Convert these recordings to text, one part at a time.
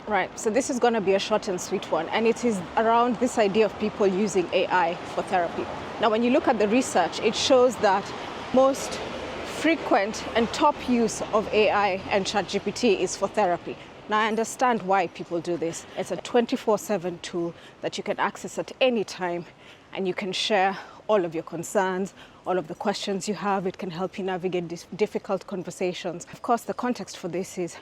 Right, so this is going to be a short and sweet one, and it is around this idea of people using AI for therapy. Now, when you look at the research, it shows that most frequent and top use of AI and ChatGPT is for therapy. Now, I understand why people do this. It's a 24/7 tool that you can access at any time, and you can share all of your concerns, all of the questions you have. It can help you navigate these difficult conversations. Of course, the context for this is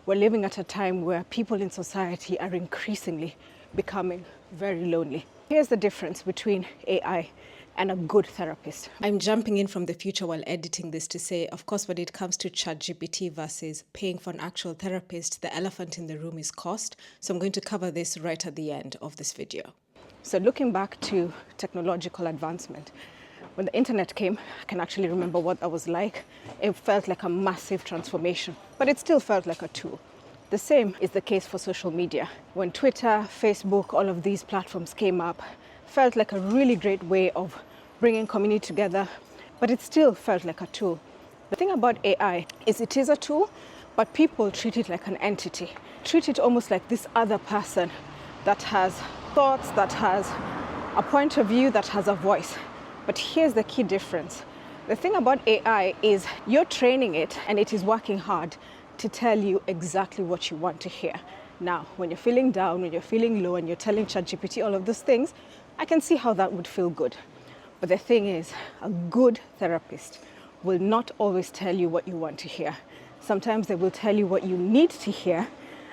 we're living at a time where people in society are increasingly becoming very lonely. Here's the difference between AI and a good therapist. I'm jumping in from the future while editing this to say, of course, when it comes to ChatGPT versus paying for an actual therapist, the elephant in the room is cost. So I'm going to cover this right at the end of this video. So looking back to technological advancement, when the internet came, I can actually remember what that was like. It felt like a massive transformation, but it still felt like a tool. The same is the case for social media. When Twitter, Facebook, all of these platforms came up, felt like a really great way of bringing community together, but it still felt like a tool. The thing about AI is it is a tool, but people treat it like an entity, treat it almost like this other person that has thoughts, that has a point of view, that has a voice. But here's the key difference. The thing about AI is you're training it and it is working hard to tell you exactly what you want to hear. Now, when you're feeling down, when you're feeling low and you're telling ChatGPT all of those things, I can see how that would feel good. But the thing is, a good therapist will not always tell you what you want to hear. Sometimes they will tell you what you need to hear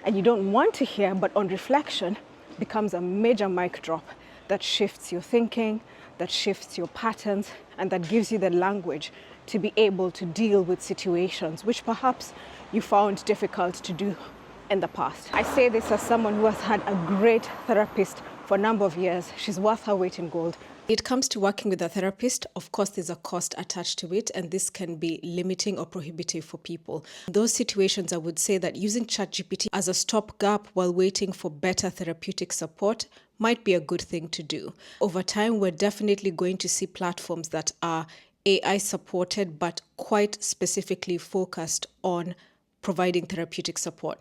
and you don't want to hear, but on reflection becomes a major mic drop that shifts your thinking, that shifts your patterns, and that gives you the language to be able to deal with situations which perhaps you found difficult to do in the past. I say this as someone who has had a great therapist for a number of years. She's worth her weight in gold. When it comes to working with a therapist, of course, there's a cost attached to it, and this can be limiting or prohibitive for people. In those situations, I would say that using ChatGPT as a stopgap while waiting for better therapeutic support might be a good thing to do. Over time, we're definitely going to see platforms that are AI supported, but quite specifically focused on providing therapeutic support.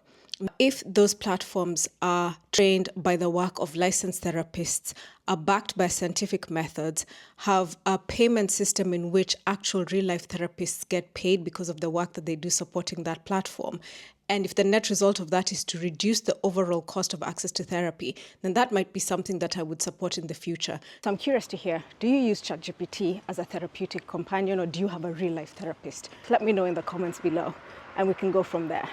If those platforms are trained by the work of licensed therapists, are backed by scientific methods, have a payment system in which actual real-life therapists get paid because of the work that they do supporting that platform, and if the net result of that is to reduce the overall cost of access to therapy, then that might be something that I would support in the future. So I'm curious to hear, do you use ChatGPT as a therapeutic companion, or do you have a real-life therapist? Let me know in the comments below, and we can go from there.